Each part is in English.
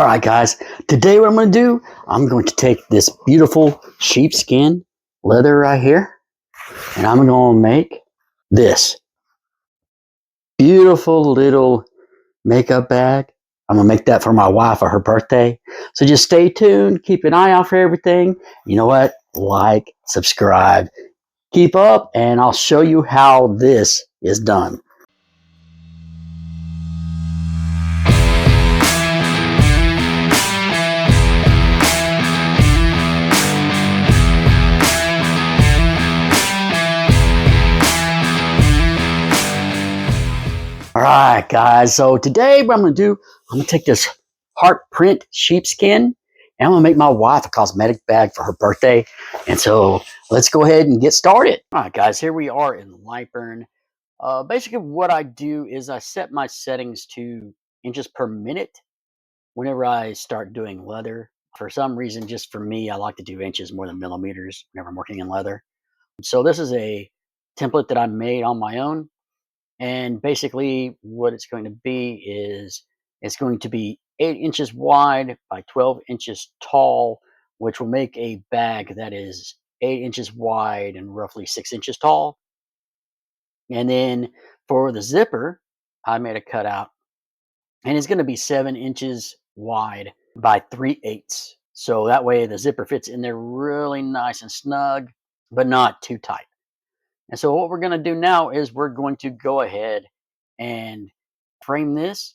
All right, guys, today what I'm going to do, I'm going to take this beautiful sheepskin leather right here, and I'm going to make this beautiful little makeup bag. I'm going to make that for my wife for her birthday. So just stay tuned, keep an eye out for everything. You know what? Like, subscribe, keep up, and I'll show you how this is done. All right, guys. So today what I'm going to do, I'm going to take this heart print sheepskin and I'm going to make my wife a cosmetic bag for her birthday. And so let's go ahead and get started. All right, guys, here we are in Lightburn. Basically what I do is I set my settings to inches per minute whenever I start doing leather. For some reason, just for me, I like to do inches more than millimeters whenever I'm working in leather. So this is a template that I made on my own. And basically what it's going to be is it's going to be 8 inches wide by 12 inches tall, which will make a bag that is 8 inches wide and roughly 6 inches tall. And then for the zipper, I made a cutout, and it's going to be 7 inches wide by 3/8. So that way the zipper fits in there really nice and snug, but not too tight. And so what we're going to do now is we're going to go ahead and frame this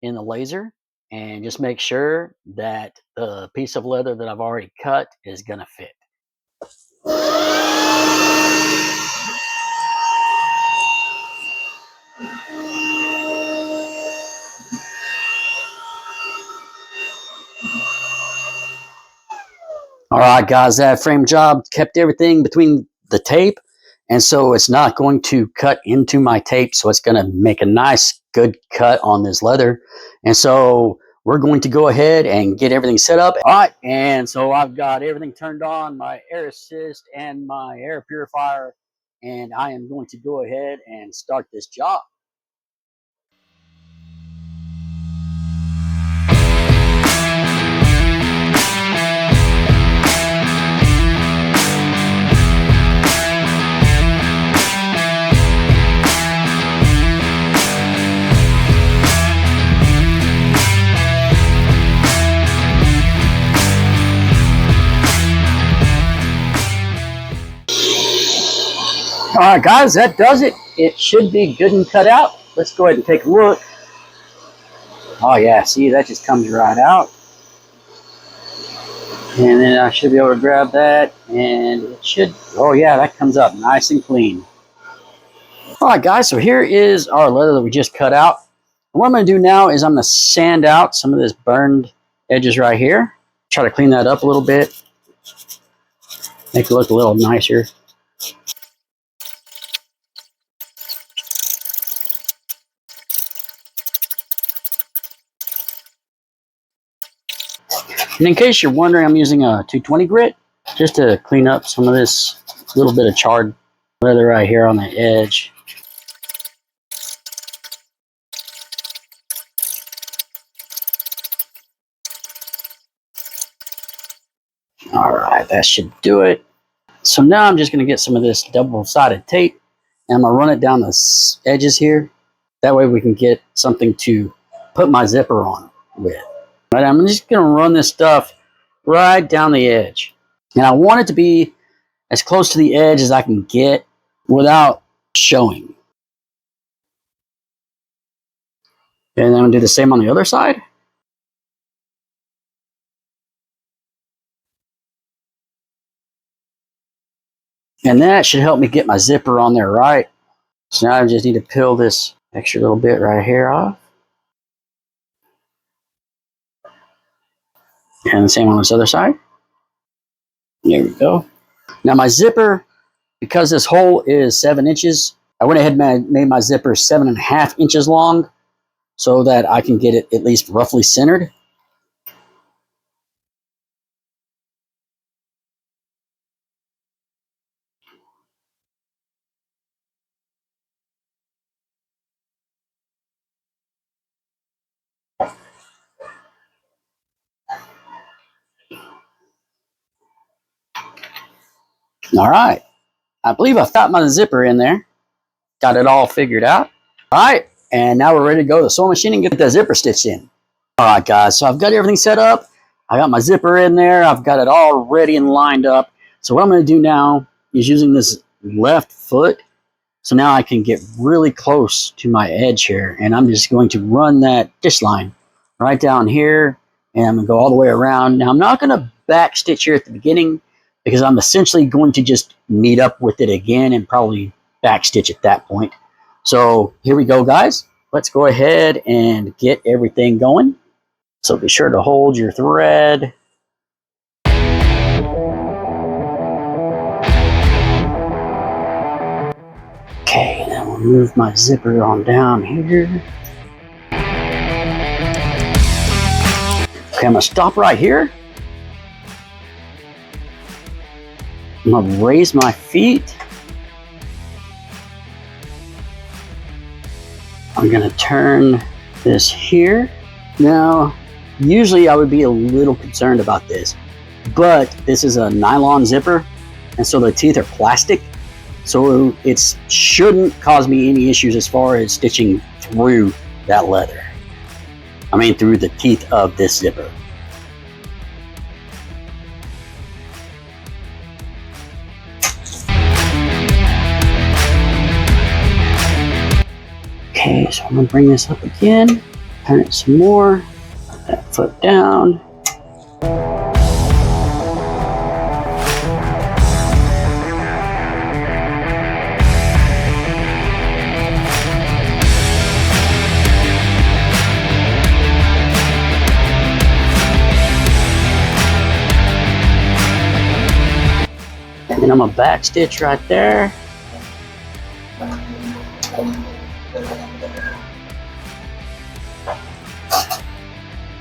in the laser and just make sure that the piece of leather that I've already cut is going to fit. All right, guys, that frame job kept everything between the tape, and so it's not going to cut into my tape, so it's going to make a nice, good cut on this leather. And so we're going to go ahead and get everything set up. All right, and so I've got everything turned on, my air assist and my air purifier, and I am going to go ahead and start this job. All right, guys, that does it. It should be good and cut out. Let's go ahead and take a look. Oh, yeah, see, that just comes right out. And then I should be able to grab that, and it should, oh, yeah, that comes up nice and clean. All right, guys, so here is our leather that we just cut out. And what I'm going to do now is I'm going to sand out some of this burned edges right here. Try to clean that up a little bit. Make it look a little nicer. And in case you're wondering, I'm using a 220 grit just to clean up some of this little bit of charred leather right here on the edge. All right, that should do it. So now I'm just going to get some of this double-sided tape, and I'm going to run it down the edges here. That way we can get something to put my zipper on with. Right, I'm just going to run this stuff right down the edge. And I want it to be as close to the edge as I can get without showing. And then I'm going to do the same on the other side. And that should help me get my zipper on there right. So now I just need to peel this extra little bit right here off. And the same on this other side. There we go. Now my zipper, because this hole is 7 inches, I went ahead and made my zipper 7.5 inches long so that I can get it at least roughly centered. All right. I believe I've got my zipper in there. Got it all figured out. All right. And now we're ready to go to the sewing machine and get the zipper stitched in. All right, guys. So I've got everything set up. I got my zipper in there. I've got it all ready and lined up. So what I'm going to do now is using this left foot. So now I can get really close to my edge here. And I'm just going to run that stitch line right down here. And I'm going to go all the way around. Now I'm not going to back stitch here at the beginning because I'm essentially going to just meet up with it again and probably back stitch at that point. So here we go, guys. Let's go ahead and get everything going. So be sure to hold your thread. Okay, then we'll move my zipper on down here. Okay, I'm gonna stop right here. I'm gonna raise my feet. I'm gonna turn this here. Now, usually I would be a little concerned about this, but this is a nylon zipper, and so the teeth are plastic, so it shouldn't cause me any issues as far as stitching through that leather. I mean, through the teeth of this zipper. Okay, so I'm gonna bring this up again, turn it some more, put that foot down. And then I'm gonna back stitch right there.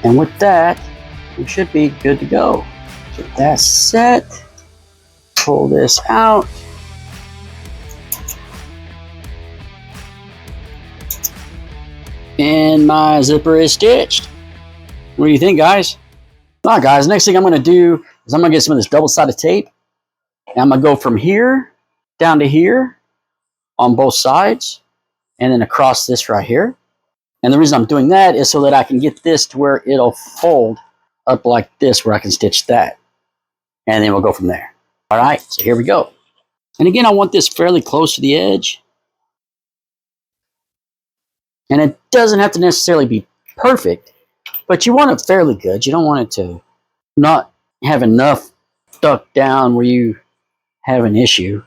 And with that, we should be good to go. Get that set. Pull this out. And my zipper is stitched. What do you think, guys? All right, guys, next thing I'm going to do is I'm going to get some of this double-sided tape. And I'm going to go from here down to here on both sides and then across this right here. And the reason I'm doing that is so that I can get this to where it'll fold up like this where I can stitch that. And then we'll go from there. All right, so here we go. And again, I want this fairly close to the edge. And it doesn't have to necessarily be perfect, but you want it fairly good. You don't want it to not have enough stuck down where you have an issue.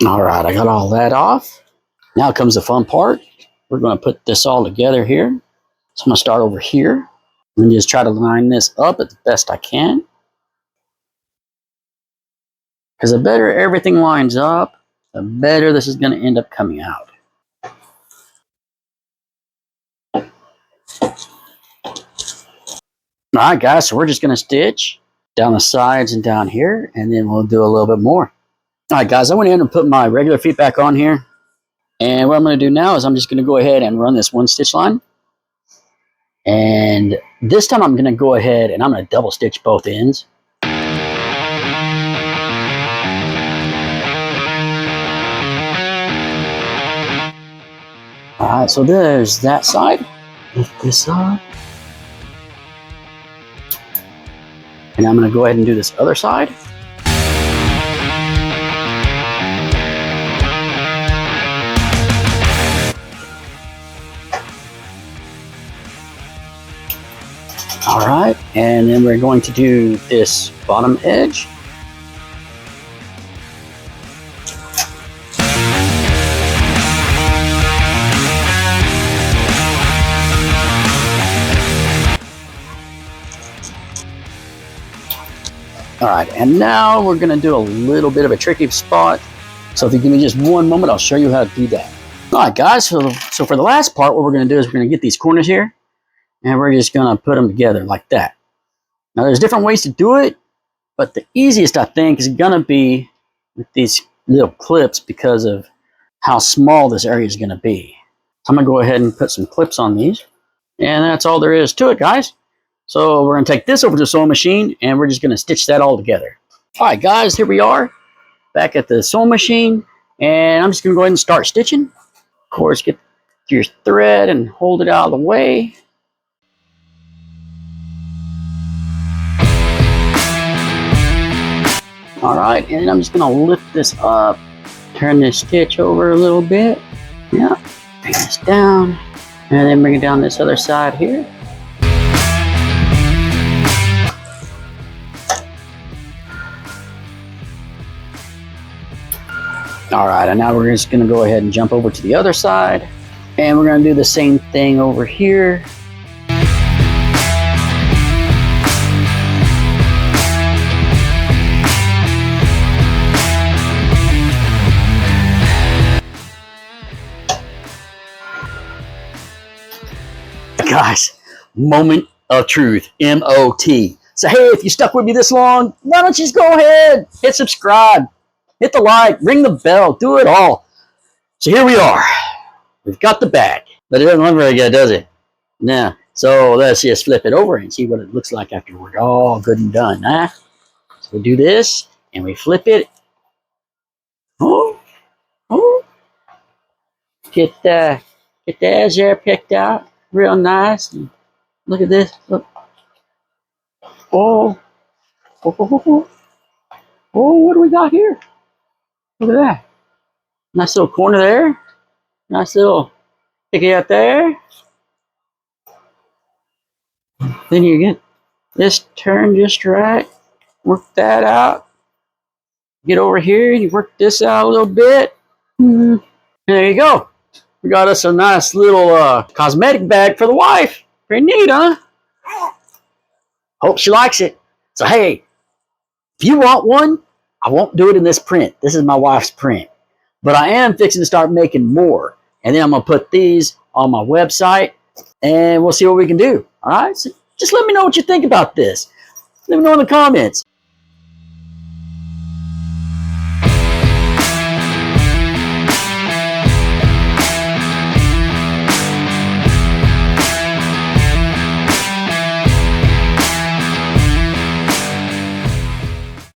All right, I got all that off. Now comes the fun part. We're going to put this all together here. So I'm going to start over here and just try to line this up as best I can. Because the better everything lines up, the better this is going to end up coming out. All right, guys, so we're just going to stitch down the sides and down here, and then we'll do a little bit more. All right, guys, I went ahead and put my regular feet back on here. And what I'm going to do now is I'm just going to go ahead and run this one stitch line. And this time I'm going to go ahead and I'm going to double stitch both ends. All right, so there's that side. Lift this up. And I'm going to go ahead and do this other side. All right, and then we're going to do this bottom edge. All right, and now we're going to do a little bit of a tricky spot. So if you give me just one moment, I'll show you how to do that. All right, guys, so for the last part, what we're going to do is we're going to get these corners here, and we're just going to put them together like that. Now, there's different ways to do it, but the easiest, I think, is going to be with these little clips because of how small this area is going to be. I'm going to go ahead and put some clips on these. And that's all there is to it, guys. So we're going to take this over to the sewing machine, and we're just going to stitch that all together. All right, guys, here we are back at the sewing machine, and I'm just going to go ahead and start stitching. Of course, get your thread and hold it out of the way. All right, and I'm just going to lift this up, turn this stitch over a little bit. Yeah, bring this down, and then bring it down this other side here. All right, and now we're just going to go ahead and jump over to the other side, and we're going to do the same thing over here. Guys, moment of truth, M-O-T. So, hey, if you stuck with me this long, why don't you just go ahead, hit subscribe, hit the like, ring the bell, do it all. So here we are. We've got the bag, but it doesn't look very good, does it? No. So let's just flip it over and see what it looks like after we're all good and done. Huh? So we do this, and we flip it. Oh, oh. Get the edge there picked out real nice. And look at this. Look. Oh. Oh, oh, oh, oh. Oh, what do we got here? Look at that. Nice little corner there. Nice little picky out there. Then you get this turn just right. Work that out. Get over here and you work this out a little bit. And there you go. We got us a nice little cosmetic bag for the wife. Pretty neat, huh? Hope she likes it. So, hey, if you want one, I won't do it in this print. This is my wife's print. But I am fixing to start making more. And then I'm going to put these on my website. And we'll see what we can do. All right? So just let me know what you think about this. Let me know in the comments.